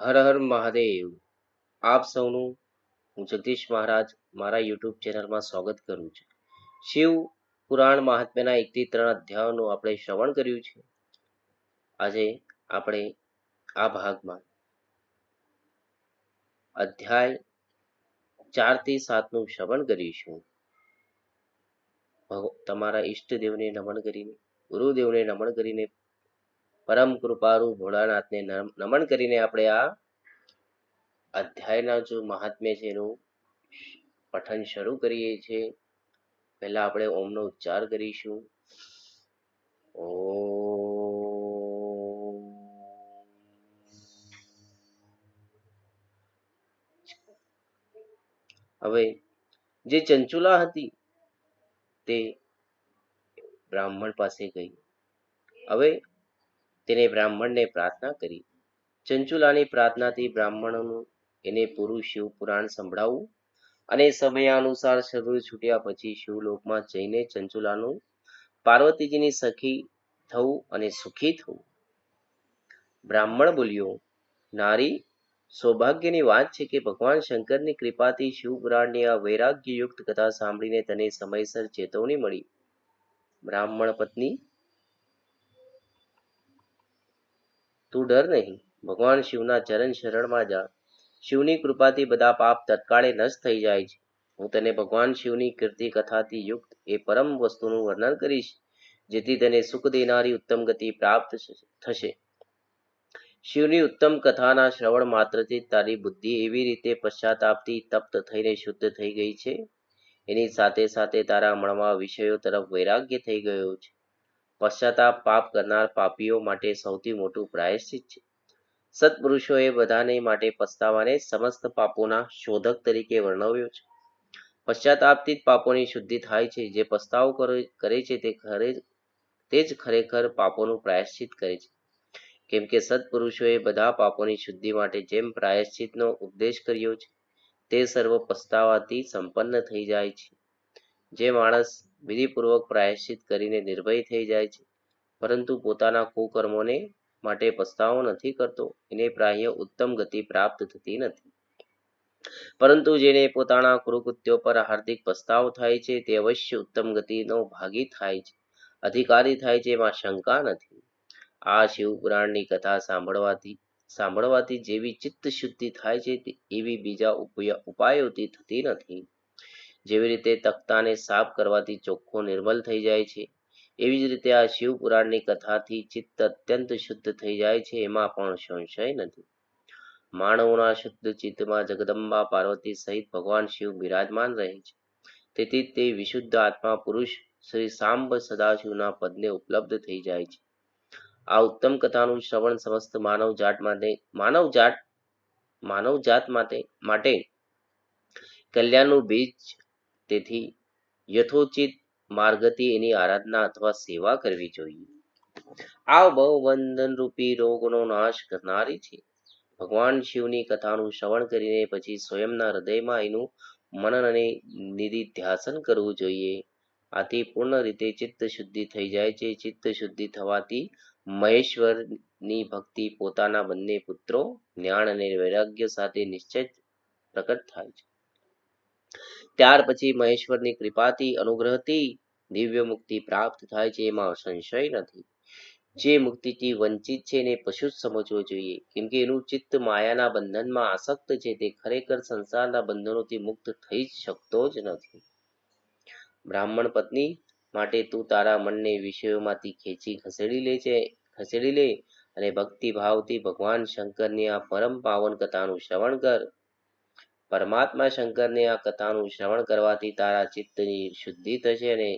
હર હર મહાદેવ. આપ સૌનું હું જગદીશ મહારાજ મારા યુટ્યુબ ચેનલમાં સ્વાગત કરું છું. શિવ પુરાણ મહાત્મ્યના 1 થી 3 અધ્યાયોનું આપણે શ્રવણ કર્યું છે. આજે આપણે આ ભાગમાં અધ્યાય 4 થી 7 નું શ્રવણ કરીશું. તમારા ઈષ્ટદેવને નમન કરીને, ગુરુદેવને નમન કરીને, પરમ કૃપાળુ ભોળાનાથને નમન કરીને આપણે આ અધ્યાયના જો મહાત્મ્ય છે એનું પઠન શરૂ કરીએ છીએ. પહેલા આપણે ઓમનો ઉચ્ચાર કરીશું. ઓમ. હવે જે ચંચુલા હતી તે બ્રાહ્મણ પાસે ગઈ. હવે તેને બ્રાહ્મણને પ્રાર્થના કરી. ચંચુલાની પ્રાર્થનાથી બ્રાહ્મણોનું એને પૂરું શિવ પુરાણ સંભળાવવું અને સમયાનુસાર શરીર છૂટ્યા પછી શિવલોકમાં જઈને ચંચુલાનું પાર્વતીજીની સખી થવું અને સુખી થવું. બ્રાહ્મણ બોલ્યો, નારી, સૌભાગ્યની વાત છે કે ભગવાન શંકરની કૃપાથી શિવપુરાણની આ વૈરાગ્યયુક્ત કથા સાંભળીને તને સમયસર ચેતવણી મળી. બ્રાહ્મણ પત્ની, તું ડર નહીં, ભગવાન શિવના ચરણ શરણમાં જા. શિવની કૃપાથી બધા પાપ તત્કાળે નષ્ટ થઈ જાય છે. હું તને ભગવાન શિવની કીર્તિ કથાથી યુક્ત એ પરમ વસ્તુનું વર્ણન કરીશ, જેથી તને સુખ દેનારી ઉત્તમ ગતિ પ્રાપ્ત થશે. શિવની ઉત્તમ કથાના શ્રવણ માત્રથી તારી બુદ્ધિ એવી રીતે પશ્ચાતાપથી તપ્ત થઈને શુદ્ધ થઈ ગઈ છે, એની સાથે સાથે તારા મનમાં વિષયો તરફ વૈરાગ્ય થઈ ગયો છે. પશ્ચાતાપ પાપ કરનાર પાપીઓ માટે સૌથી મોટું પ્રાયશ્ચિત છે. સત્પુરુષોએ બધાને માટે પસ્તાવાને સમસ્ત પાપોના શોધક તરીકે વર્ણવ્યો છે. પશ્ચાતાપથી જ પાપોની શુદ્ધિ થાય છે. જે પસ્તાવો કરે છે તે જ ખરેખર પાપોનું પ્રાયશ્ચિત કરે છે. કેમ કે સત્પુરુષોએ બધા પાપોની શુદ્ધિ માટે જેમ પ્રાયશ્ચિતનો ઉપદેશ કર્યો છે, તે સર્વ પસ્તાવાથી સંપન્ન થઈ જાય છે. જે માણસ વિધિપૂર્વક પ્રાયશ્ચિત કરીને નિર્ભય થઈ જાય છે, પરંતુ પોતાના કુકર્મોને માટે પસ્તાવો નથી કરતો, એને પ્રાય ઉત્તમ ગતિ પ્રાપ્ત થતી નથી. પરંતુ જેને પોતાના કૃત્યો પર હાર્દિક પસ્તાવો થાય છે, તે અવશ્ય ઉત્તમ ગતિનો ભાગી થાય છે, અધિકારી થાય છે, એમાં શંકા નથી. આ શિવપુરાણની કથા સાંભળવાથી જેવી ચિત્ત શુદ્ધિ થાય છે એવી બીજા ઉપાયોથી થતી નથી. જેવી રીતે તખ્તાને સાફ કરવાથી ચોખ્ખો નિર્મલ થઈ જાય છે, એવી જ રીતે આ શિવપુરાણની કથાથી ચિત્ત અત્યંત શુદ્ધ થઈ જાય છે, એમાં પણ સંશય નથી. માનવોના શુદ્ધ ચિત્તમાં જગદંબા પાર્વતી સહિત ભગવાન શિવ બિરાજમાન રહે છે. તેથી તે વિશુદ્ધ આત્મા પુરુષ શ્રી સાંબ સદાશિવના પદને ઉપલબ્ધ થઈ જાય છે. આ ઉત્તમ કથાનું શ્રવણ સમસ્ત માનવજાત માટે કલ્યાણનું બીજ. તેથી યથોચિત માર્ગથી એની આરાધના અથવા સેવા કરવી જોઈએ. આ ભવબંધન રૂપી રોગનો નાશ કરનારી છે. ભગવાન શિવની કથાનું શ્રવણ કરીને પછી સ્વયંના હૃદયમાં એનું મનન અને નિધિધ્યાસન કરવું જોઈએ. આથી પૂર્ણ રીતે ચિત્ત શુદ્ધિ થઈ જાય છે. ચિત્ત શુદ્ધિ થવાથી મહેશ્વરની ભક્તિ પોતાના બંને પુત્રો જ્ઞાન અને વૈરાગ્ય સાથે નિશ્ચય પ્રકટ થાય છે. ત્યાર પછી મહેશ્વરની કૃપાથી અનુગ્રહથી દિવ્ય મુક્તિ પ્રાપ્ત થાય છે, એમાં સંશય નથી. જે મુક્તિથી વંચિત છે એને પશુ જ સમજવો જોઈએ, કેમ કે એનું ચિત્ત માયાના બંધનમાં આસક્ત છે. તે ખરેખર સંસારના બંધનોથી મુક્ત થઈ શકતો જ નથી. બ્રાહ્મણ પત્ની, માટે તું તારા મનને વિષયોમાંથી ખસેડી લે અને ભક્તિ ભાવથી ભગવાન શંકરની આ પરમ પાવન કથાનું શ્રવણ કર. પરમાત્મા શંકરની આ કથાનું શ્રવણ કરવાથી તારા ચિત્તની શુદ્ધિ થશે અને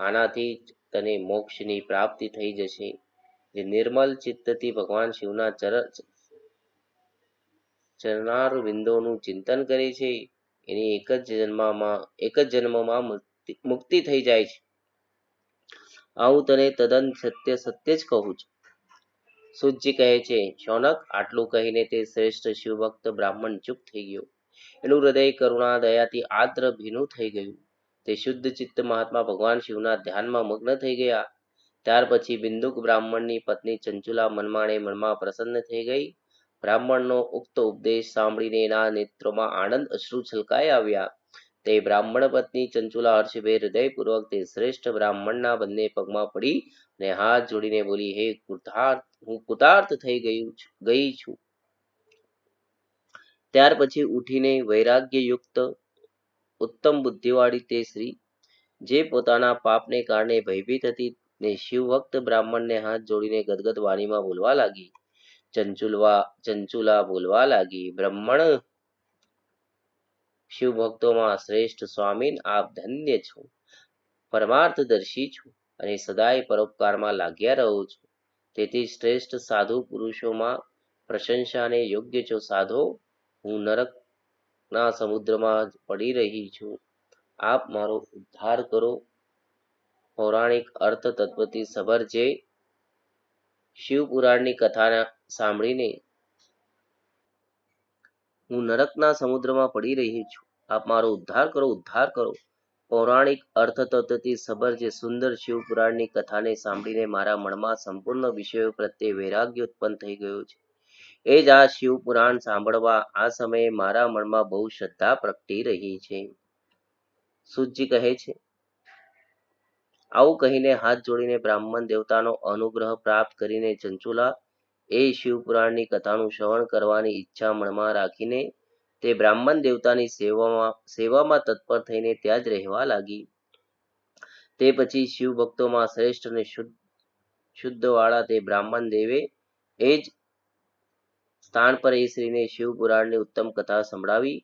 આનાથી તને મોક્ષની પ્રાપ્તિ થઈ જશે. જે નિર્મલ ચિત્તથી ભગવાન શિવના ચરણારવિંદોનું ચિંતન કરે છે, એની એક જ જન્મમાં મુક્તિ થઈ જાય છે. આવું તને તદ્દન સત્ય જ કહું છું. સુતજી કહે છે, શૌનક, આટલું કહીને તે શ્રેષ્ઠ શિવભક્ત બ્રાહ્મણ ચૂપ થઈ ગયો. એનું હૃદય કરુણા દયાથી આદ્ર ભીનું થઈ ગયું. તે શુદ્ધ ચિત્ત મહાત્મા ભગવાન શિવના ધ્યાનમાં મગ્ન થઈ ગયા. ત્યાર પછી બિંદુક બ્રાહ્મણની પત્ની ચંચુલા મનમાં પ્રસન્ન થઈ ગઈ બ્રાહ્મણનો ઉક્ત ઉપદેશ સાંભળીને એના નેત્રોમાં આનંદ અશ્રુ છલકાઈ આવ્યા. તે બ્રાહ્મણ પત્ની ચંચુલા હર્ષભેર હૃદયપૂર્વક તે શ્રેષ્ઠ બ્રાહ્મણના બંને પગમાં પડી ને હાથ જોડીને બોલી, હે કૃતાર્થ, હું કૃતાર્થ થઈ ગઈ છું. ત્યાર પછી ઉઠીને વૈરાગ્યયુક્ત ઉત્તમ બુદ્ધિવાળી તે સ્ત્રી, જે પોતાના પાપને કારણે ભયભીત હતી, ને શિવભક્ત બ્રાહ્મણને હાથ જોડીને ગદગદ વાણીમાં બોલવા લાગી. ચંચુલા બોલવા લાગી, બ્રાહ્મણ શિવભક્તોમાં શ્રેષ્ઠ સ્વામીન, આપ ધન્ય છો, પરમાર્થદર્શી છો અને સદાય પરોપકારમાં લાગ્યા રહો છો. તેથી શ્રેષ્ઠ સાધુ પુરુષોમાં પ્રશંસાને યોગ્ય છો. સાધો, હું નરકના સમુદ્રમાં પડી રહી છું, આપ મારો ઉદ્ધાર કરો. પૌરાણિક અર્થ તત્વથી સભર જે શિવપુરાણની કથા સાંભળીને હું નરકના સમુદ્રમાં પડી રહી છું, આપ મારો ઉદ્ધાર કરો, ઉદ્ધાર કરો. પૌરાણિક અર્થતત્વથી સભર જે સુંદર શિવપુરાણની કથાને સાંભળીને મારા મનમાં સંપૂર્ણ વિષયો પ્રત્યે વૈરાગ્ય ઉત્પન્ન થઈ ગયો છે. એ જ આ શિવપુરાણ સાંભળવા આ સમયે મારા મનમાં બહુ શ્રદ્ધા પ્રગટી રહી છે. સૂતજી કહે છે, આવું કહીને હાથ જોડીને બ્રાહ્મણ દેવતાનો અનુગ્રહ પ્રાપ્ત કરીને ચંચુલા એ શિવપુરાણની કથાનું શ્રવણ કરવાની ઈચ્છા મનમાં રાખીને તે બ્રાહ્મણ દેવતાની સેવામાં તત્પર થઈને ત્યાં જ રહેવા લાગી. તે પછી શિવભક્તોમાં શ્રેષ્ઠ અને શુદ્ધવાળા તે બ્રાહ્મણ દેવે એ જ સ્થાન પર એ સ્ત્રીને શિવપુરાણની ઉત્તમ કથા સંભળાવી.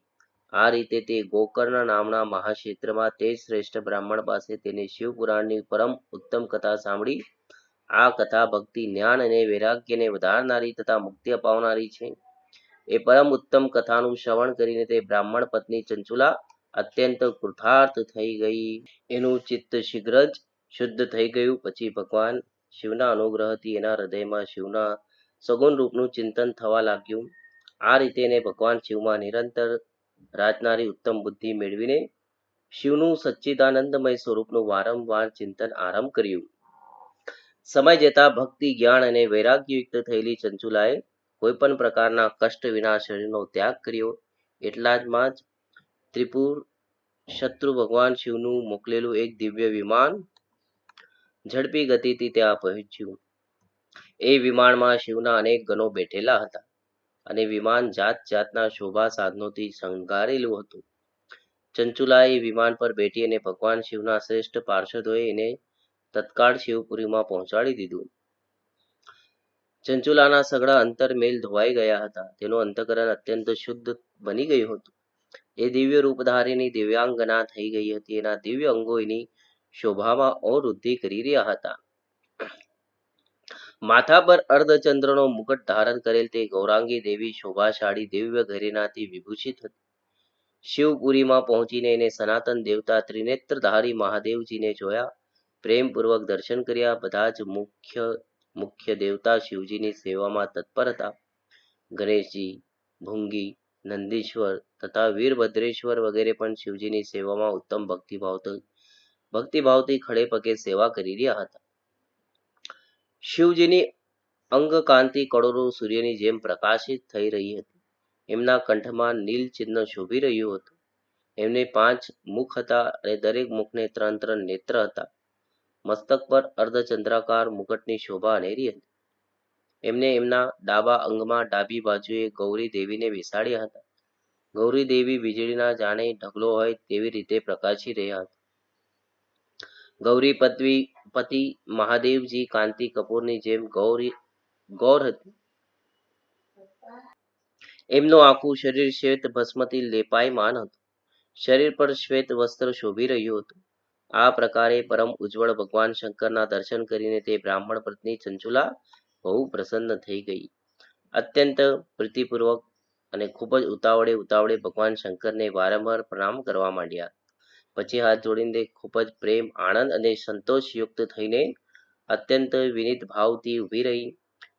આ રીતે તે ગોકર્ણ નામના મહાક્ષેત્રમાં તે શ્રેષ્ઠ બ્રાહ્મણ પાસે તેને શિવપુરાણની પરમ ઉત્તમ કથા સાંભળી. આ કથા ભક્તિ, જ્ઞાન અને વૈરાગ્યને વધારનારી તથા મુક્તિ અપાવનારી છે. એ પરમ ઉત્તમ કથાનું શ્રવણ કરીને તે બ્રાહ્મણ પત્ની ચંચુલા અત્યંત કૃતાર્થ થઈ ગઈ. એનું ચિત્ત શીઘ્ર જ શુદ્ધ થઈ ગયું. પછી ભગવાન શિવના અનુગ્રહથી એના હૃદયમાં શિવના સગુણ રૂપનું ચિંતન થવા લાગ્યું. આ રીતે એને ભગવાન શિવમાં નિરંતર રાજનારી ઉત્તમ બુદ્ધિ મેળવીને શિવનું સચ્ચિદાનંદમય સ્વરૂપનું વારંવાર ચિંતન આરંભ કર્યું. સમય જતા ભક્તિ, જ્ઞાન અને વૈરાગ્યયુક્ત થયેલી ચંચુલાએ કોઈ પણ પ્રકારના કષ્ટ વિના શરીરનો ત્યાગ કર્યો. એટલામાં જ ત્રિપુર શત્રુ ભગવાન શિવનું મોકલેલું એક દિવ્ય વિમાન ઝડપી ગતિથી ત્યાં પહોંચ્યું. એ વિમાનમાં શિવના અનેક ગણો બેઠેલા હતા અને વિમાન જાત જાતના શોભા સાધનોથી શણગારેલું હતું. ચંચુલાએ વિમાન પર બેઠી અને ભગવાન શિવના શ્રેષ્ઠ પાર્ષદોએ એને તત્કાળ શિવપુરીમાં પહોંચાડી દીધું. ચંચુલાના સઘળા અંતરમેલ ધોવાઈ ગયા હતા. તેનું અંતઃકરણ અત્યંત શુદ્ધ બની ગયું હતું. એ દિવ્ય રૂપધારીની દિવ્યાંગના થઈ ગઈ હતી. એના દિવ્ય અંગો એની શોભામાં ઓર વૃદ્ધિ કરી રહ્યા હતા. માથા પર અર્ધચંદ્રનો મુકટ ધારણ કરેલ તે ગૌરાંગી દેવી શોભાશાળી દિવ્ય ઘરેણાથી વિભૂષિત હતી. શિવપુરીમાં પહોંચીને એને સનાતન દેવતા ત્રિનેત્રધારી મહાદેવજીને જોયા, પ્રેમપૂર્વક દર્શન કર્યા. બધા જ મુખ્ય દેવતા શિવજીની સેવામાં તત્પર હતા. ગણેશજી, ભૃંગી, નંદીશ્વર તથા વીરભદ્રેશ્વર વગેરે પણ શિવજીની સેવામાં ઉત્તમ ભક્તિભાવથી ખડે પગે સેવા કરી રહ્યા હતા. શિવજીની અંગકાંતિ કરોડો સૂર્યની જેમ પ્રકાશિત થઈ રહી હતી. એમના કંઠમાં નીલ ચિહ્ન શોભી રહ્યું હતું. એમને 5 મુખ હતા અને દરેક મુખને 3 નેત્ર હતા. મસ્તક પર અર્ધચંદ્રાકાર મુકટની શોભા અનેરી હતી. એમને એમના ડાબા અંગમાં ડાબી બાજુએ ગૌરી દેવીને બેસાડ્યા હતા. ગૌરી દેવી વીજળીના જાણે ઢગલો હોય તેવી રીતે પ્રકાશી રહ્યા હતા. ગૌરી પતિ મહાદેવજી કાંતિ કપૂરની જેમ ગૌર હતી. એમનું આખું શરીર શ્વેત ભસ્મથી લેપાયમાન હતું. શરીર પર શ્વેત વસ્ત્ર શોભી રહ્યું હતું. આ પ્રકારે પરમ ઉજ્જવળ ભગવાન શંકરના દર્શન કરીને તે બ્રાહ્મણ પત્ની ચંચુલા બહુ પ્રસન્ન થઈ ગઈ. અત્યંત પ્રીતિપૂર્વક અને ખૂબ જ ઉતાવળે ભગવાન શંકરને વારંવાર પ્રણામ કરવા માંડ્યા. પછી હાથ જોડીને ખૂબ જ પ્રેમ, આનંદ અને સંતોષયુક્ત થઈને અત્યંત વિનીત ભાવથી ઊભી રહી.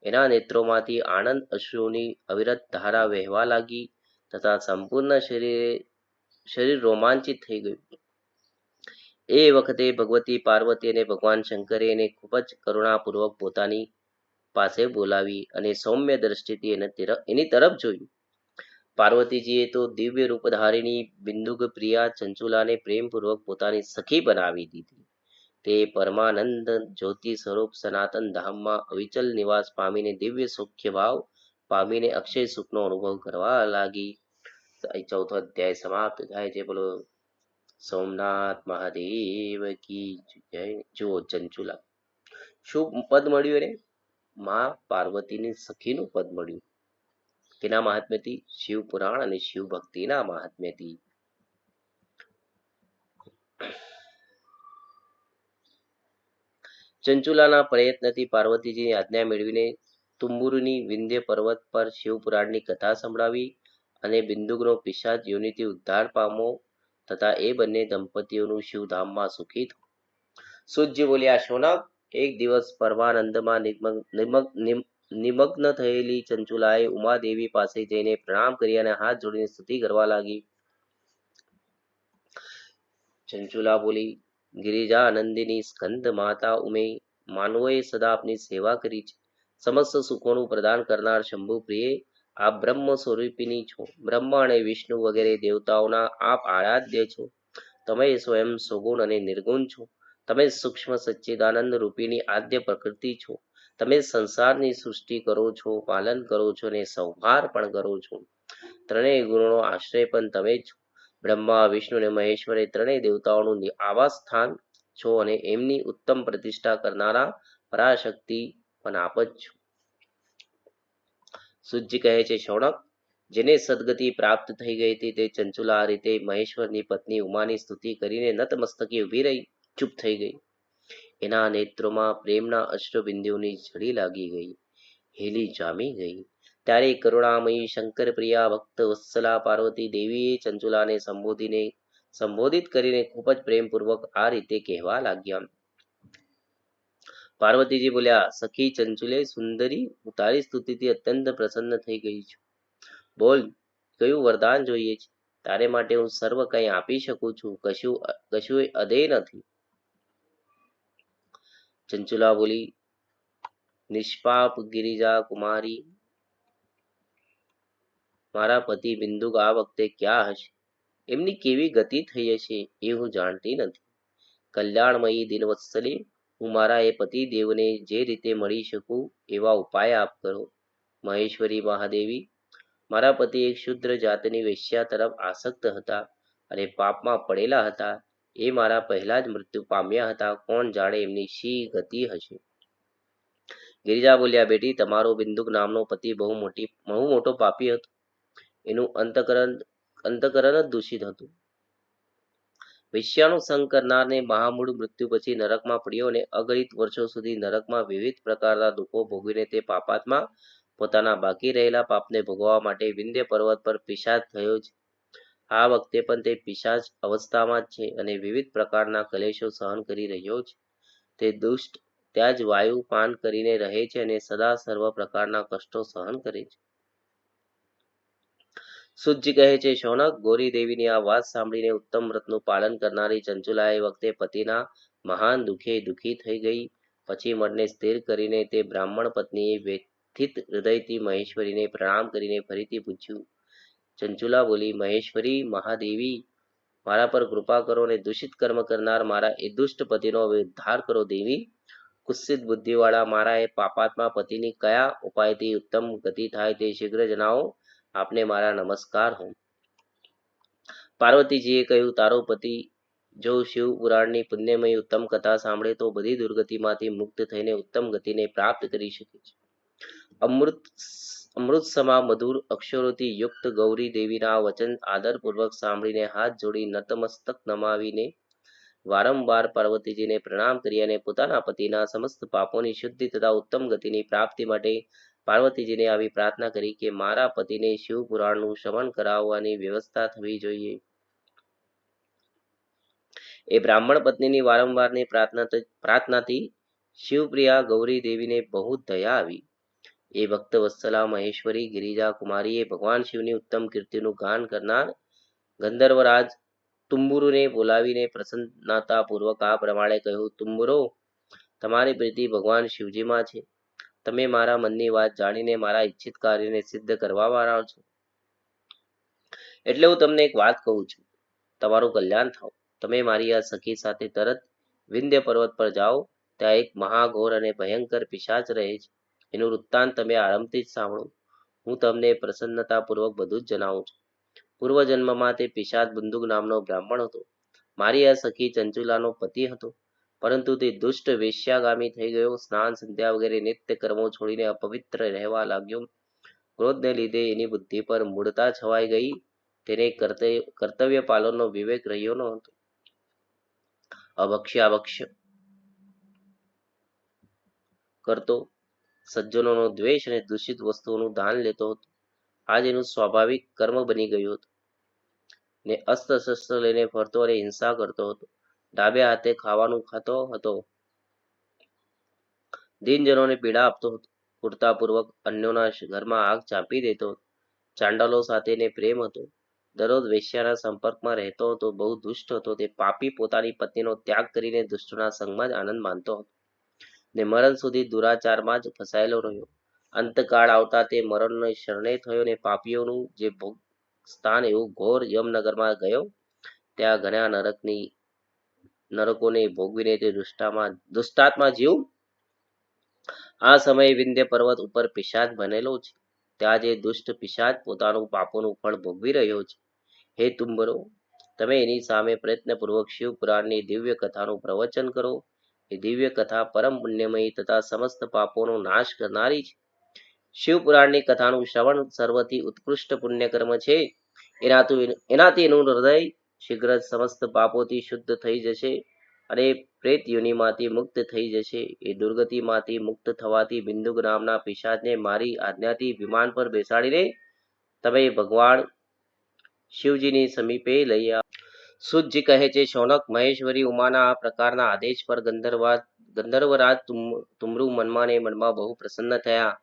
એના નેત્રોમાંથી આનંદ અશ્રુની અવિરત ધારા વહેવા લાગી તથા સંપૂર્ણ શરીર રોમાંચિત થઈ ગયું. એ વખતે ભગવતી પાર્વતી અને ભગવાન શંકરે એને ખૂબ જ કરુણાપૂર્વક પોતાની પાસે બોલાવી અને સૌમ્ય દ્રષ્ટિથી એની તરફ જોયું. પાર્વતીજીએ તો દિવ્ય રૂપધારિણી બિંદુક પ્રિયા ચંચુલાને પ્રેમપૂર્વક પોતાની સખી બનાવી દીધી. તે પરમાનંદ જ્યોતિ સ્વરૂપ સનાતન ધામમાં અવિચલ નિવાસ પામીને દિવ્ય સૌખ્ય ભાવ પામીને અક્ષય સુખનો અનુભવ કરવા લાગી. ચોથો અધ્યાય સમાપ્ત થાય છે. બોલો સોમનાથ મહાદેવ કી જય. જુઓ ચંચુલા શું પદ મળ્યું એને? માં પાર્વતીની સખીનું પદ મળ્યું. તેના મહાત્મ્યથી શિવ પુરાણ અને શિવ ભક્તિના મહાત્મ્યથી. ચંચુલાના પ્રયત્નથી પાર્વતીજીની આજ્ઞા મેળવીને તુંબુરુની વિંધ્ય પર્વત પર શિવપુરાણની કથા સંભળાવી અને બિંદુકનો પિશાચ યોનિથી ઉદ્ધાર પામો તથા એ બંને દંપતીઓનું શિવધામમાં સુખી થયું. સૂતજી બોલ્યા, શૌનક, એક દિવસ પરમાનંદમાં નિમગ્ન થયેલી ચંચુલાએ ઉમાદેવી પાસે જઈને પ્રણામ કરી અને હાથ જોડીને સ્તુતિ કરવા લાગી. ચંચુલા બોલી, ગિરિજા નંદિની સ્કંદ માતા ઉમે, માનવોએ સદા આપની સેવા કરી છે. સમસ્ત સુખોનું પ્રદાન કરનાર શંભુ પ્રિય, આપ બ્રહ્મ સ્વરૂપિણી છો. બ્રહ્મા અને વિષ્ણુ વગેરે દેવતાઓના આપ આરાધ્ય છો. તમે સ્વયં સગુણ અને નિર્ગુણ છો. તમે સૂક્ષ્મ સચ્ચિદાનંદ રૂપિણી આદ્ય પ્રકૃતિ છો. તમે સંસારની સૃષ્ટિ કરો છો, પાલન કરો છો અને સંહાર પણ કરો છો. ત્રણેય ગુણોનો આશ્રય પણ તમે છો. બ્રહ્મા, વિષ્ણુ અને મહેશ્વર એ ત્રણેય દેવતાઓનું આવાસ સ્થાન છો અને એમની ઉત્તમ પ્રતિષ્ઠા કરનારા પરાશક્તિ પણ આપ જ છો. સૂતજી કહે છે, શૌનક, જેને સદગતિ પ્રાપ્ત થઈ ગઈ હતી તે ચંચુલા આ રીતે મહેશ્વરની પત્ની ઉમાની સ્તુતિ કરીને નતમસ્તકે ઊભી રહી ચૂપ થઈ ગઈ. એના નેત્રોમાં પ્રેમના અશ્રુબિંદુઓની ઝડી લાગી ગઈ, હેલી જામી ગઈ. ત્યારે કરુણામયી શંકર પ્રિયા ભક્ત વત્સલા પાર્વતી દેવીએ ચંચુલાને સંબોધિત કરીને ખૂબ જ પ્રેમપૂર્વક આ રીતે કહેવા લાગ્યા. પાર્વતીજી બોલ્યા, સખી ચંચુલે સુંદરી, હું તારી સ્તુતિથી અત્યંત પ્રસન્ન થઈ ગઈ છું. બોલ, કયું વરદાન જોઈએ છે? તારે માટે હું સર્વ કંઈ આપી શકું છું. કશું અદેય નથી. ચંચુલા બોલી, નિષ્પાપ ગિરિજા કુમારી, મારા પતિ બિંદુક આ વખતે ક્યાં હશે? એમની કેવી ગતિ થઈ હશે એ હું જાણતી નથી. કલ્યાણમયી દિનવત્સલી, હું મારા એ પતિ દેવને જે રીતે મળી શકું એવા ઉપાય આપ કરો. મહેશ્વરી મહાદેવી, મારા પતિ એક શુદ્ર જાતની વેશ્યા તરફ આસક્ત હતા અને પાપમાં પડેલા હતા. એ મારા પહેલા જ મૃત્યુ પામ્યા હતા. કોણ જાણે એમની શી ગતિ હશે. ગિરિજા બોલ્યા, બેટી, તમારો બિંદુક નામનો પતિ બહુ મોટો પાપી હતો. એનું અંતકરણ જ દૂષિત હતું. વેશ્યાનો સંગ કરનારને મહામૂળ મૃત્યુ પછી નરકમાં પડ્યો અને અગણિત વર્ષો સુધી નરકમાં વિવિધ પ્રકારના દુઃખો ભોગવીને તે પાપાત્મા પોતાના બાકી રહેલા પાપને ભોગવવા માટે વિંધ્ય પર્વત પર પિશાચ થયો છે. આ વખતે પણ તે પિશાચ અવસ્થામાં જ છે અને વિવિધ પ્રકારના કલેશો સહન કરી રહ્યો છે. તે દુષ્ટ ત્યાં જ વાયુ પાન કરીને રહે છે અને સદા સર્વ પ્રકારના કષ્ટો સહન કરે છે. સૂતજી કહે છે, શૌનક, ગૌરી દેવીની આ વાત સાંભળીને ઉત્તમ વ્રતનું પાલન કરનારી ચંચુલા એ વખતે પતિના મહાન દુઃખે દુઃખી થઈ ગઈ. પછી મનને સ્થિર કરીને તે બ્રાહ્મણ પત્નીએ વ્યથિત હૃદયથી મહેશ્વરીને પ્રણામ કરીને ફરીથી પૂછ્યું. ચંચુલા બોલી, મહેશ્વરી મહાદેવી, મારા પર કૃપા કરો અને દૂષિત કર્મ કરનાર મારા એ દુષ્ટ પતિનો ઉદ્ધાર કરો. દેવી, કુત્સિત બુદ્ધિવાળા મારા એ પાપાત્મા પતિની કયા ઉપાયથી ઉત્તમ ગતિ થાય તે શીઘ્ર જણાવો. આપને મારા નમસ્કાર હો. પાર્વતીજીએ કહ્યું, તારો પતિ જો શિવ પુરાણની પુણ્યમય ઉત્તમ કથા સાંભળે તો બધી દુર્ગતિમાંથી મુક્ત થઈને ઉત્તમ ગતિને પ્રાપ્ત કરી શકે છે. અમૃત સમા મધુર અક્ષરોથી યુક્ત ગૌરી દેવીના વચન આદરપૂર્વક સાંભળીને હાથ જોડી નતમસ્તક નમાવીને વારંવાર પાર્વતીજીને પ્રણામ કરી અને પોતાના પતિના સમસ્ત પાપોની શુદ્ધિ તથા ઉત્તમ ગતિની પ્રાપ્તિ માટે પાર્વતીજીને આવી પ્રાર્થના કરી કે મારા પતિને શિવ પુરાણનું શ્રવણ કરાવવાની વ્યવસ્થા થવી જોઈએ. એ બ્રાહ્મણ પત્નીની વારંવારની પ્રાર્થનાથી શિવપ્રિયા ગૌરી દેવીને બહુ દયા આવી. એ ભક્ત વત્સલા મહેશ્વરી ગિરિજા કુમારીએ ભગવાન શિવની ઉત્તમ કીર્તિનું ગાન કરનાર ગંધર્વરાજ તુંબુરુને બોલાવીને પ્રસન્નતાપૂર્વક આ પ્રમાણે કહ્યું. તુંબુરો, તમારી પ્રીતિ ભગવાન શિવજીમાં છે. તમે મારા મનની વાત જાણીને મારા ઈચ્છિત કાર્યને સિદ્ધ કરવા વાળા છો. એટલે હું તમને એક વાત કહું છું, તમારું કલ્યાણ થાવ. તમે મારી આ સખી સાથે તરત વિંધ્ય પર્વત પર જાઓ. ત્યાં એક મહાઘોર અને ભયંકર પિશાચ રહે છે. એનું વૃત્તાંત તમે આરંભથી જ સાંભળો. હું તમને પ્રસન્નતાપૂર્વક બધું જ જણાવું છું. પૂર્વજન્મમાં તે પિશાચ બંદુક નામનો બ્રાહ્મણ હતો. મારી આ સખી ચંચુલાનો પતિ હતો. પરંતુ તે દુષ્ટ વેશ્યાગામી થઈ ગયો. સ્નાન સંધ્યા વગેરે નિત્ય કર્મો છોડીને અપવિત્ર રહેવા લાગ્યો. ક્રોધને લીધે એની બુદ્ધિ પર મૂઢતા છવાઈ ગઈ. તેને કર્તવ્ય પાલનનો વિવેક રહ્યો ન હતો. અભક્ષ્ય કરતો, સજ્જનોનો દ્વેષ અને દૂષિત વસ્તુઓનું દાન લેતો હતો. આજ એનું સ્વાભાવિક કર્મ બની ગયું હતું. ને અસ્ત્ર શસ્ત્ર લઈને ફરતો અને હિંસા કરતો હતો. ડાબે હાથે ખાવાનું ખાતો હતો. દિનજનોને પીડા આપતો હતો. ક્રૂરતાપૂર્વક અન્યોના ઘરમાં આગ ચાંપી દેતો હતો. ચાંડાલો સાથે એને પ્રેમ હતો. દરરોજ વેશ્યાના સંપર્કમાં રહેતો હતો. બહુ દુષ્ટ હતો. તે પાપી પોતાની પત્નીનો ત્યાગ કરીને દુષ્ટના સંગમાં જ આનંદ માનતો હતો. ને મરણ સુધી દુરાચારમાં જ ફસાયેલો રહ્યો. અંતકાળ આવતા તે મરણને શરણે થયો ને પાપીઓનું જે ભોગ સ્થાન એવું ઘોર યમનગરમાં ગયો. ત્યાં ઘણા નરકોને ભોગવીને તે દુષ્ટાત્મા જીવ આ સમયે વિંધ્ય પર્વત ઉપર પિશાચ બનેલો છે. ત્યાં જે દુષ્ટ પિશાચ પોતાનું પાપોનું ફળ ભોગવી રહ્યો છે. હે તુંબરો, તમે એની સામે પ્રયત્નપૂર્વક શિવ પુરાણની દિવ્ય કથાનું પ્રવચન કરો. એ દિવ્ય કથા પરમ પુણ્યમયી તથા સમસ્ત પાપોનો નાશ કરનારી છે. શિવ પુરાણની કથાનું શ્રવણ સર્વથી ઉત્કૃષ્ટ પુણ્યકર્મ છે. એનાથી એનું હૃદય શીઘ્ર જ સમસ્ત પાપોથી શુદ્ધ થઈ જશે અને પ્રેત યોનિમાંથી મુક્ત થઈ જશે. એ દુર્ગતિમાંથી મુક્ત થવાથી બિંદુક નામના પિશાચને મારી આજ્ઞાથી વિમાન પર બેસાડીને તમે ભગવાન શિવજીની સમીપે લઈ આવો. સુતજી કહે છે, શૌનક મહેશ્વરી ઉમાના આ પ્રકારના આદેશ પર ગંધર્વરાજ તુમરુ મનમાં ને મનમાં બહુ પ્રસન્ન થયા.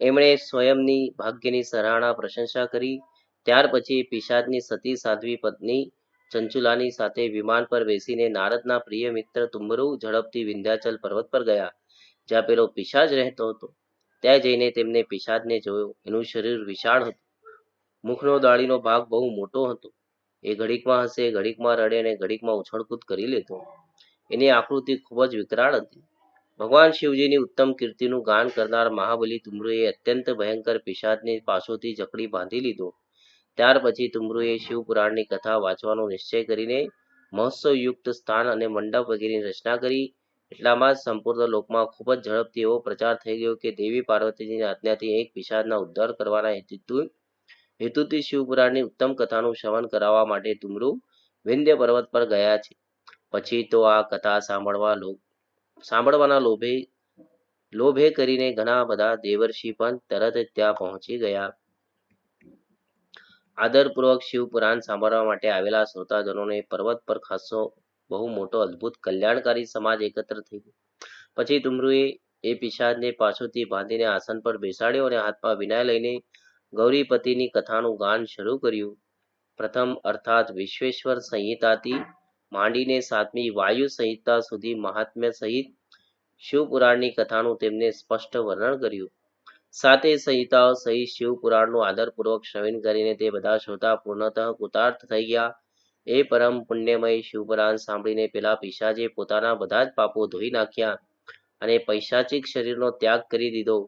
એમણે સ્વયંની ભાગ્યની સરાહના પ્રશંસા કરી. ત્યાર પછી પિશાચની સતી સાધ્વી પત્ની ચંચુલાની સાથે વિમાન પર બેસીને નારદના પ્રિય મિત્ર તુંબરુ ઝડપથી વિંધ્યાચલ પર્વત પર ગયા, જ્યાં પેલો પિશાચ રહેતો હતો. ત્યાં જઈને તેમને પિશાચને જોયો. એનું શરીર વિશાળ હતું. મુખનો દાઢીનો ભાગ બહુ મોટો હતો. એ ઘડીકમાં હસે, ઘડીકમાં રડે અને ઘડીકમાં ઉછળકૂદ કરી લેતો. એની આકૃતિ ખૂબ જ વિકરાળ હતી. ભગવાન શિવજીની ઉત્તમ કીર્તિનું ગાન કરનાર મહાબલી તુમરુએ અત્યંત ભયંકર પિશાચને પાછોથી જકડી બાંધી લીધો. ત્યાર પછી તુમરુએ શિવ પુરાણની કથા વાંચવાનો નિશ્ચય કરીને મહોત્સવયુક્ત સ્થાન અને મંડપ વગેરેની રચના કરી. એટલામાં જ સંપૂર્ણ લોકમાં ખૂબ જ ઝડપથી એવો પ્રચાર થઈ ગયો કે દેવી પાર્વતીજીની આજ્ઞાથી એક પિશાચના ઉદ્ધાર કરવાના હેતુથી શિવપુરાણની ઉત્તમ કથાનું શ્રવણ કરાવવા માટે તુમરુ વિંધ્ય પર્વત પર ગયા છે. પછી તો આ કથા સાંભળવાના લોભે કરીને ઘણા બધા દેવર્ષિ પણ તરત જ ત્યાં પહોંચી ગયા. આદરપૂર્વક શિવપુરાણ સાંભળવા માટે આવેલા શ્રોતાજનોને પર્વત પર ખાસો બહુ મોટો અદ્ભુત કલ્યાણકારી સમાજ એકત્ર થઈ ગયો. પછી તુમરુએ એ પિશાચને પાછોથી બાંધીને આસન પર બેસાડ્યો અને હાથમાં વિનાય લઈને ગૌરીપતિની કથાનું ગાન શરૂ કર્યું. પ્રથમ અર્થાત વિશ્વેશ્વર સંહિતાથી માંડીને 7મી વાયુ સંહિતા સુધી મહાત્મ્ય સહિત શિવપુરાણની કથાનું તેમને સ્પષ્ટ વર્ણન કર્યું. 7 સંહિતાઓ સહિત શિવપુરાણનું આદરપૂર્વક શ્રવણ કરીને તે બધા શ્રોતા પૂર્ણતઃ કૃતાર્થ થઈ ગયા. એ પરમ પુણ્યમય શિવપુરાણ સાંભળીને પેલા પિશાચે પોતાના બધા જ પાપો ધોઈ નાખ્યા અને પૈશાચિક શરીરનો ત્યાગ કરી દીધો.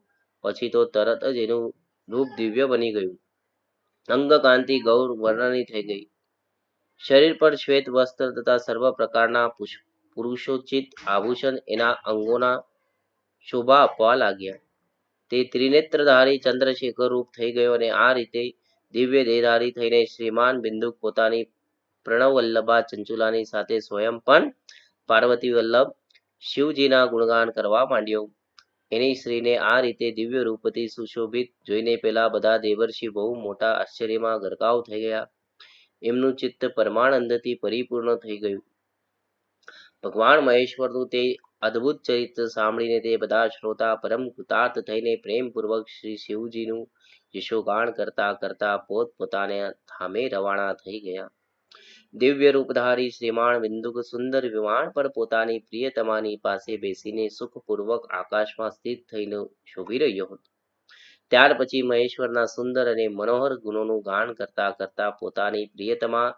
પછી તો તરત જ એનું રૂપ દિવ્ય બની ગયું. અંગકાંતિ ગૌર વર્ણની થઈ ગઈ. શરીર પર શ્વેત વસ્ત્ર તથા સર્વ પ્રકારના પુરુષોચિત આભૂષણ એના અંગોના શોભા આપવા લાગ્યા. તે ત્રિનેત્રધારી ચંદ્રશેખર રૂપ થઈ ગયો અને આ રીતે દિવ્ય દેહધારી થઈને શ્રીમાન બિંદુક પોતાની પ્રણવલ્લભા ચંચુલાની સાથે સ્વયં પણ પાર્વતી વલ્લભ શિવજીના ગુણગાન કરવા માંડ્યો. એની સ્ત્રીને આ રીતે દિવ્ય રૂપથી સુશોભિત જોઈને પેલા બધા દેવર્ષિ બહુ મોટા આશ્ચર્યમાં ગરકાવ થઈ ગયા. એમનું ચિત્ત પરમાનંદથી પરિપૂર્ણ થઈ ગયું. ભગવાન મહેશ્વરનું તે અદ્ભુત ચરિત્ર સાંભળીને તે બધા શ્રોતા પરમ કૃતાર્થ થઈને પ્રેમપૂર્વક શ્રી શિવજીનું યશોગાન કરતા કરતા પોતપોતાના ધામે રવાના થઈ ગયા. દિવ્ય રૂપધારી શ્રીમાન બિંદુક સુંદર વિમાન પર પોતાની પ્રિયતમાની પાસે બેસીને સુખપૂર્વક આકાશમાં સ્થિત થઈને શોભી રહ્યો હતો. ત્યાર પછી મહેશ્વરના સુંદર અને મનોહર ગુણોનું ગાન કરતા કરતા પોતાની પ્રિયતમા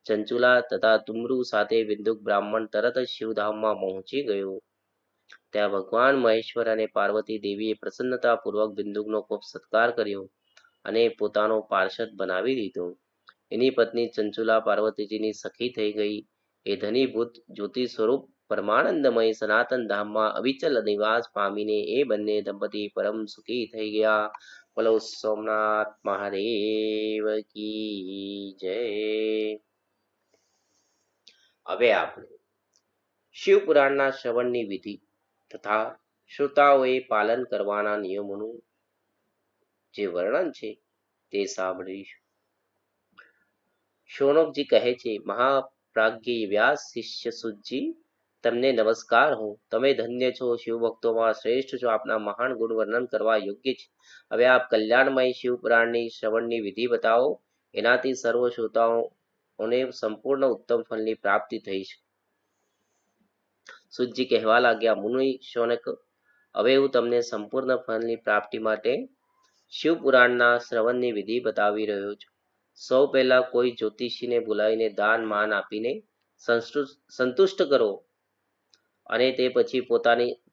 ચંચુલા તથા તુમરુ સાથે બિંદુક બ્રાહ્મણ તરત જ શિવધામમાં પહોંચી ગયો. ત્યાં ભગવાન મહેશ્વર અને પાર્વતી દેવીએ પ્રસન્નતાપૂર્વક બિંદુકનો ખૂબ સત્કાર કર્યો અને પોતાનો પાર્ષદ બનાવી દીધો. એની પત્ની ચંચુલા પાર્વતીજીની સખી થઈ ગઈ. એ ધનીભૂત જ્યોતિ સ્વરૂપ પરમાનંદમય સનાતન ધામમાં અવિચલ નિવાસ પામીને એ બંને દંપતી પરમ સુખી થઈ ગયા. બોલો સોમનાથ મહાદેવ કી જય. હવે આપણે શિવ પુરાણના શ્રવણની વિધિ તથા શ્રોતાઓએ પાલન કરવાના નિયમોનું જે વર્ણન છે તે સાંભળીશું. શૌનકજી કહે છે, મહાપ્રાજ્ઞ વ્યાસ શિષ્ય સુજી, તમને નમસ્કાર હો. તમે ધન્ય છો, શિવ ભક્તોમાં શ્રેષ્ઠ છો. આપના મહાન ગુણ વર્ણન કરવા યોગ્ય છે. હવે આપ કલ્યાણમય શિવ પુરાણની શ્રવણની વિધિ બતાવો. એનાથી સર્વ શ્રોતાઓને સંપૂર્ણ ઉત્તમ ફળની પ્રાપ્તિ થઈ છે. સુજી કહેવા લાગ્યા, મુનિ શૌનક, હવે હું તમને સંપૂર્ણ ફળની પ્રાપ્તિ માટે શિવ પુરાણના શ્રવણની વિધિ બતાવી રહ્યો છું. સૌ પહેલા કોઈ જ્યોતિષીને બોલાવીને દાન માન આપીને સંતુષ્ટ કરો અને તે પછી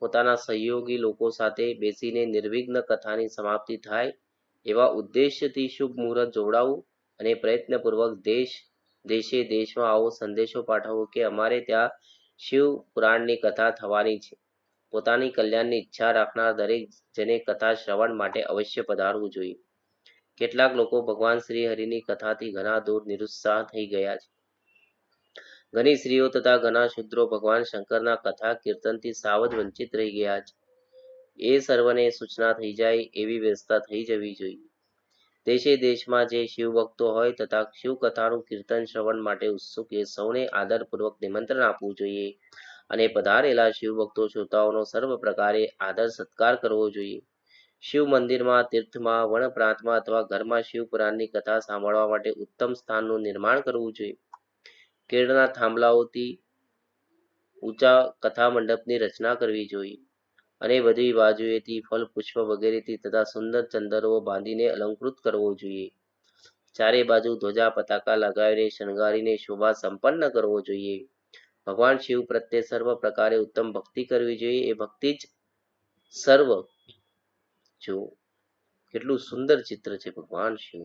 પોતાના સહયોગી લોકો સાથે બેસીને નિર્વિઘ્ન કથાની સમાપ્તિ થાય એવા ઉદ્દેશ્યથી શુભ મુહૂર્ત જોડાવું અને પ્રયત્નપૂર્વક દેશમાં આવો સંદેશો પાઠવો કે અમારે ત્યાં શિવ પુરાણની કથા થવાની છે. પોતાની કલ્યાણની ઈચ્છા રાખનાર દરેક જને કથા શ્રવણ માટે અવશ્ય પધારવું જોઈએ. કેટલાક લોકો ભગવાન શ્રી હરિની કથાથી ઘણા દૂર નિરુત્સાહ થઈ ગયા છે. ઘણી સ્ત્રીઓ તથા ઘણા શુદ્રો ભગવાન શંકરના કથા કીર્તનથી સાવ જ વંચિત રહી ગયા છે. એ સર્વને સૂચના થઈ જાય એવી વ્યવસ્થા થઈ જવી જોઈએ. દેશે દેશમાં જે શિવ ભક્તો હોય તથા શિવ કથાનું કીર્તન શ્રવણ માટે ઉત્સુક એ સૌને આદરપૂર્વક નિમંત્રણ આપવું જોઈએ અને પધારેલા શિવ ભક્તો શ્રોતાઓનો સર્વ પ્રકારે આદર સત્કાર કરવો જોઈએ. શિવ મંદિરમાં, તીર્થમાં, વણ પ્રાંતમાં અથવા ઘરમાં શિવ પુરાણની કથા સાંભળવા માટે ઉત્તમ સ્થાનનું નિર્માણ કરવું જોઈએ. કેળના થાંભલાઓથી ઊંચા કથા મંડપની રચના કરવી જોઈએ અને બધી બાજુએથી ફળ પુષ્પ વગેરેથી તથા સુંદર ચંદરો બાંધીને અલંકૃત કરવો જોઈએ. ચારે બાજુ ધ્વજા પતાકા લગાવીને શણગારીને શોભા સંપન્ન કરવો જોઈએ. ભગવાન શિવ પ્રત્યે સર્વ પ્રકારે ઉત્તમ ભક્તિ કરવી જોઈએ. એ ભક્તિ જ સર્વ. જો કેટલું સુંદર ચિત્ર છે ભગવાન શિવ.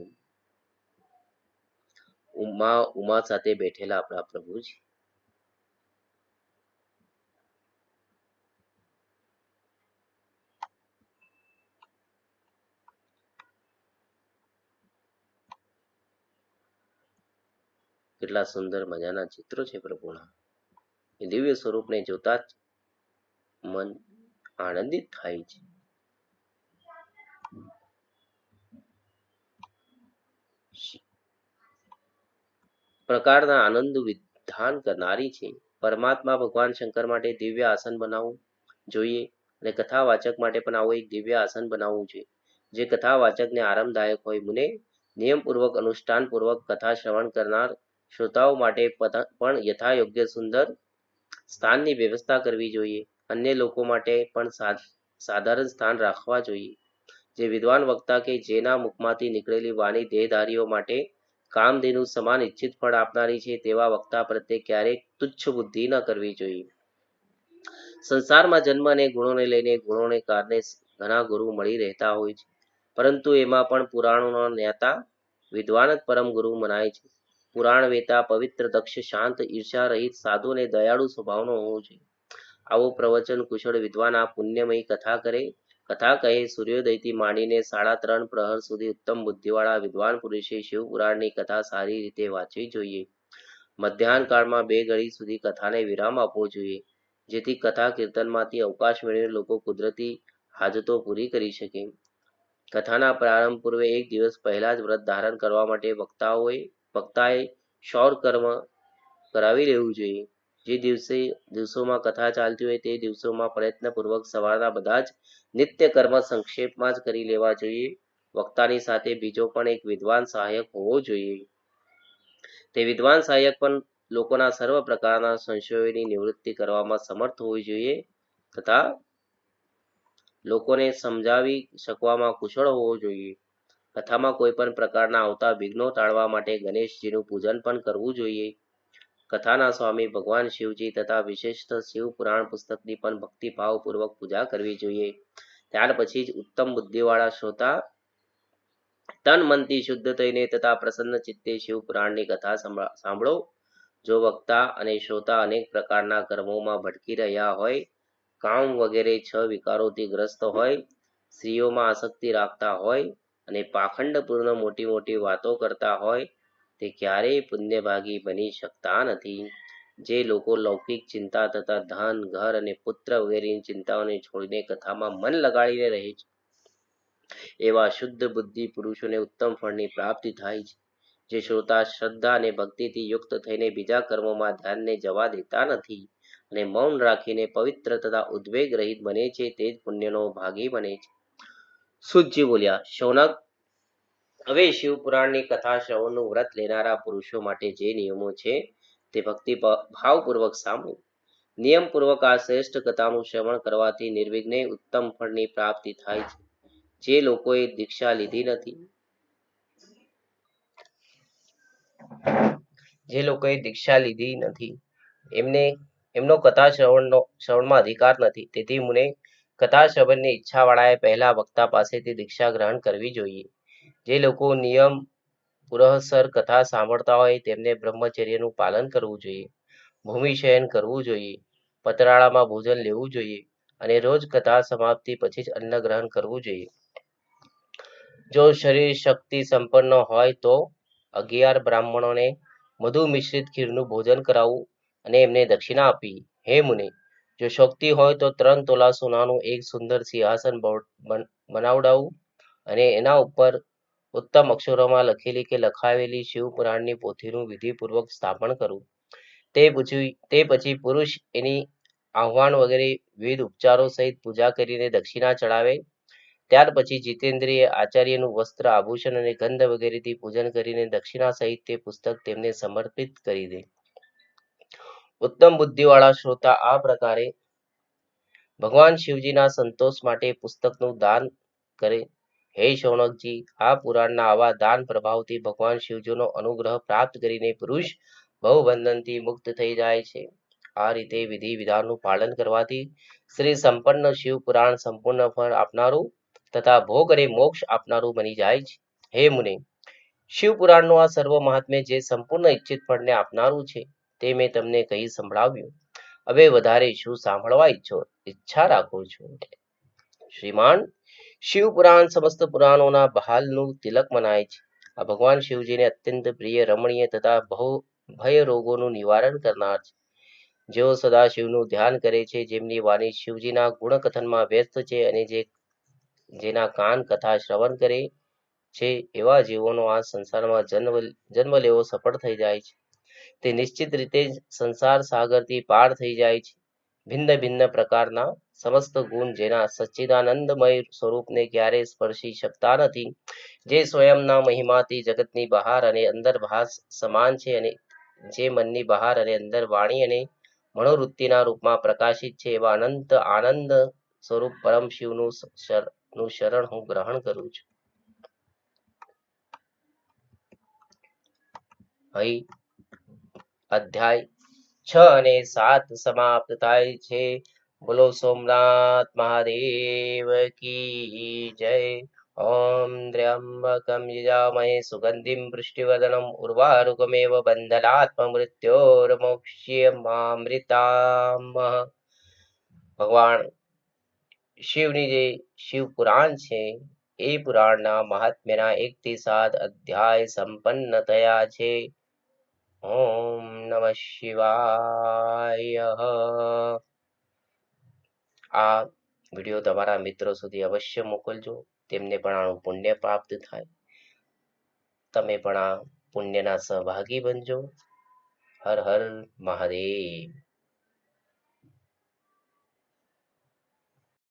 ઉમા સાથે બેઠેલા આપણા પ્રભુજી. કેટલા સુંદર મજાના ચિત્રો છે પ્રભુના. એ દિવ્ય સ્વરૂપને જોતા જ મન આનંદિત થાય છે. પ્રકારના આનંદ વિધાન કરનારી છે. પરમાત્મા ભગવાન શંકર માટે દિવ્ય આસન બનાવવું જોઈએ અને કથા વાચક માટે પણ આવું એક દિવ્ય આસન બનાવવું જોઈએ જે કથા વાચકને આરામદાયક હોય. મુને નિયમપૂર્વક અનુષ્ઠાનપૂર્વક કથા શ્રવણ કરનાર શ્રોતાઓ માટે પણ યથાયોગ્ય સુંદર સ્થાનની વ્યવસ્થા કરવી જોઈએ. અન્ય લોકો માટે પણ સાધારણ સ્થાન રાખવા જોઈએ. જે વિદ્વાન વક્તા કે જેના મુખમાંથી નીકળેલી વાણી દેહધારીઓ માટે કામધેનુ સમાન ઈચ્છિત ફળ આપનારી છે તેવા વક્તા પ્રત્યે ક્યારેક તુચ્છ બુદ્ધિ ન કરવી જોઈએ. સંસારમાં જન્મ અને ગુણોને લઈને ગુણોને કારણે ઘણા ગુરુ મળી રહેતા હોય છે, પરંતુ એમાં પણ પુરાણોના જ્ઞાતા વિદ્વાન જ પરમ ગુરુ મનાય છે. પુરાણ વેતા પવિત્ર, દક્ષ, શાંત, ઈર્ષા રહિત, સાધુ અને દયાળુ સ્વભાવનો હોવો જોઈએ. આવો પ્રવચન કુશળ વિદ્વાન આ પુણ્યમયી કથા કહે. સૂર્યોદયથી માંડીને 3.5 પ્રહર સુધી ઉત્તમ બુદ્ધિવાળા વિદ્વાન પુરુષે શિવ પુરાણની કથા સારી રીતે વાંચવી જોઈએ. મધ્યાહન કાળમાં 2 ઘડી સુધી કથાને વિરામ આપવો જોઈએ, જેથી કથા કીર્તનમાંથી અવકાશ મેળવીને લોકો કુદરતી હાજતો પૂરી કરી શકે. કથાના પ્રારંભ પૂર્વે 1 દિવસ પહેલા જ વ્રત ધારણ કરવા માટે વક્તાએ ક્ષૌર કર્મ કરાવી લેવું જોઈએ. જે દિવસોમાં કથા ચાલતી હોય તે દિવસોમાં પ્રયત્નપૂર્વક સવારના બધા જ નિત્ય કર્મ સંક્ષેપમાં જ કરી લેવા જોઈએ. વક્તાની સાથે બીજો પણ એક વિદ્વાન સહાયક હોવો જોઈએ. તે વિદ્વાન સહાયક પણ લોકોના સર્વ પ્રકારના સંશયોની નિવૃત્તિ કરવામાં સમર્થ હોવી જોઈએ તથા લોકોને સમજાવી શકવામાં કુશળ હોવો જોઈએ. કથામાં કોઈ પણ પ્રકારના આવતા વિઘ્નો ટાળવા માટે ગણેશજીનું પૂજન પણ કરવું જોઈએ. કથાના સ્વામી ભગવાન શિવજી તથા વિશિષ્ટ શિવ પુરાણ પુસ્તકની પણ ભક્તિભાવપૂર્વક પૂજા કરવી જોઈએ. ત્યાર પછી જ ઉત્તમ બુદ્ધિવાળા શ્રોતા તન મનથી શુદ્ધ થઈને તથા પ્રસન્ન ચિત્તે શિવ પુરાણની કથા સાંભળો. જો વક્તા અને શ્રોતા અનેક પ્રકારના કર્મોમાં ભટકી રહ્યા હોય, કામ વગેરે 6 વિકારોથી ગ્રસ્ત હોય, સ્ત્રીઓમાં આસક્તિ રાખતા હોય અને પાખંડપૂર્ણ મોટી મોટી વાતો કરતા હોય, તે ક્યારેય પુણ્યભાગી બની શકતા નથી. જે લોકો લૌકિક ચિંતા તથા ધન, ઘર અને પુત્ર વગેરેની ચિંતાઓને છોડીને કથામાં મન લગાડીને રહે છે, એવા શુદ્ધ બુદ્ધિ પુરુષોને ઉત્તમ ફળની પ્રાપ્તિ થાય છે. જે શ્રોતા શ્રદ્ધા અને ભક્તિથી યુક્ત થઈને બીજા કર્મોમાં ધ્યાનને જવા દેતા નથી અને મૌન રાખીને પવિત્ર તથા ઉદ્વેગ રહિત બને છે, તે જ પુણ્યનો ભાગી બને છે. સુતજી બોલ્યા, શૌનક, હવે શિવ પુરાણની કથા શ્રવણનું વ્રત લેનારા પુરુષો માટે જે નિયમો છે તે ભક્તિ ભાવપૂર્વક સાંભળો. નિયમપૂર્વક આ શ્રેષ્ઠ કથાનું શ્રવણ કરવાથી નિર્વિઘ્ને ઉત્તમ ફળની પ્રાપ્તિ થાય છે. જે લોકોએ દીક્ષા લીધી નથી એમનો કથા શ્રવણમાં અધિકાર નથી. તેથી મુને કથા શ્રવણની ઈચ્છાવાળાએ પહેલા વક્તા પાસેથી દીક્ષા ગ્રહણ કરવી જોઈએ. જે લોકો નિયમ પુરઃસર કથા સાંભળતા હોય તેમને બ્રહ્મચર્યનું પાલન કરવું જોઈએ, ભૂમિશયન કરવું જોઈએ, પતરાળામાં ભોજન લેવું જોઈએ અને રોજ કથા સમાપ્તિ પછી જ અન્ન ગ્રહણ કરવું જોઈએ. જો શરીર શક્તિ સંપન્ન હોય તો 11 બ્રાહ્મણોને મધુ મિશ્રિત ખીરનું ભોજન કરાવવું અને એમને દક્ષિણા આપવી. હે મુને, જો શક્તિ હોય તો 3 તોલા સોનાનું એક સુંદર સિંહાસન બનાવડાવવું અને એના ઉપર ઉત્તમ અક્ષરોમાં લખેલી કે લખાવેલી શિવ પુરાણની પોથીનું વિધિપૂર્વક સ્થાપન કરવું. તે પછી પુરુષ એની આહ્વાન વગેરે વિવિધ ઉપચારો સહિત પૂજા કરીને દક્ષિણા ચડાવે. ત્યાર પછી જીતેન્દ્રિય આચાર્યનું વસ્ત્ર, આભૂષણ અને ગંધ વગેરેથી પૂજન કરીને દક્ષિણા સહિત તે પુસ્તક તેમને સમર્પિત કરી દે. ઉત્તમ બુદ્ધિવાળા શ્રોતા આ પ્રકારે ભગવાન શિવજીના સંતોષ માટે પુસ્તકનું દાન કરે. હે શૌનકજી, આ પુરાણના આવા દાન પ્રભાવથી ભગવાન શિવજીનો અનુગ્રહ પ્રાપ્ત કરીને પુરુષ ભવબંધનથી મુક્ત થઈ જાય છે. આ રીતે વિધિ વિધાનનું પાલન કરવાથી શ્રી સંપન્ન શિવ પુરાણ સંપૂર્ણ ફળ આપનારું તથા ભોગ અને મોક્ષ આપનારું બની જાય છે. હે મુને, શિવ પુરાણનું આ સર્વ મહાત્મ્ય જે સંપૂર્ણ ઈચ્છિત ફળને આપનારું છે તે મેં તમને કહી સંભળાવ્યું. હવે વધારે શું સાંભળવા ઈચ્છા રાખો છો? શ્રીમાન, શિવ પુરાણ સમસ્ત પુરાણોના બહાલનું તિલક મનાય છે. આ ભગવાન શિવજીને અત્યંત પ્રિય, રમણીય તથા ભય રોગોનું નિવારણ કરનાર છે. જેઓ સદા શિવનું ધ્યાન કરે છે, જેમની વાણી શિવજીના ગુણકથનમાં વ્યસ્ત છે અને જેના કાન કથા શ્રવણ કરે છે, એવા જીવોનો આ સંસારમાં જન્મ લેવો સફળ થઈ જાય છે. તે નિશ્ચિત રીતે જ સંસાર સાગરથી પાર થઈ જાય છે. ભિન્ન ભિન્ન પ્રકારના સમસ્ત ગુણ જેના સચ્ચિદાનંદમય સ્વરૂપને ક્યારેય સ્પર્શી શકતા નથી, જે સ્વયંના મહિમાથી જગતની બહાર અને અંદર ભાસ સમાન છે અને જે મનની બહાર અને અંદર વાણી અને મનોવૃત્તિના રૂપમાં પ્રકાશિત છે, એવા અનંત આનંદ સ્વરૂપ પરમ શિવનું શરણ હું ગ્રહણ કરું છું. અહીં અધ્યાય 6 અને 7 સમાપ્ત થાય છે. બોલો સોમનાથ મહાદેવ કી જય. ઓમ ત્ર્યંબકમ યજામહે સુગંધિમ પુષ્ટિવર્ધનમ ઉર્વારુકમેવ બંધનાત્મમૃત્યોર્મોક્ષ્યમામૃતામઃ. ભગવાન શિવની જે શિવ પુરાણ છે એ પુરાણના મહાત્મ્યના 1 થી 7 અધ્યાય સંપન્ન થયા છે. ઓમ નમઃ શિવાય. આ વિડીયો તમારા મિત્રો સુધી અવશ્ય મોકલજો, તેમને પણ આનું પુણ્ય પ્રાપ્ત થાય. તમે પણ આ પુણ્યના સહભાગી બનજો. હર હર મહાદેવ.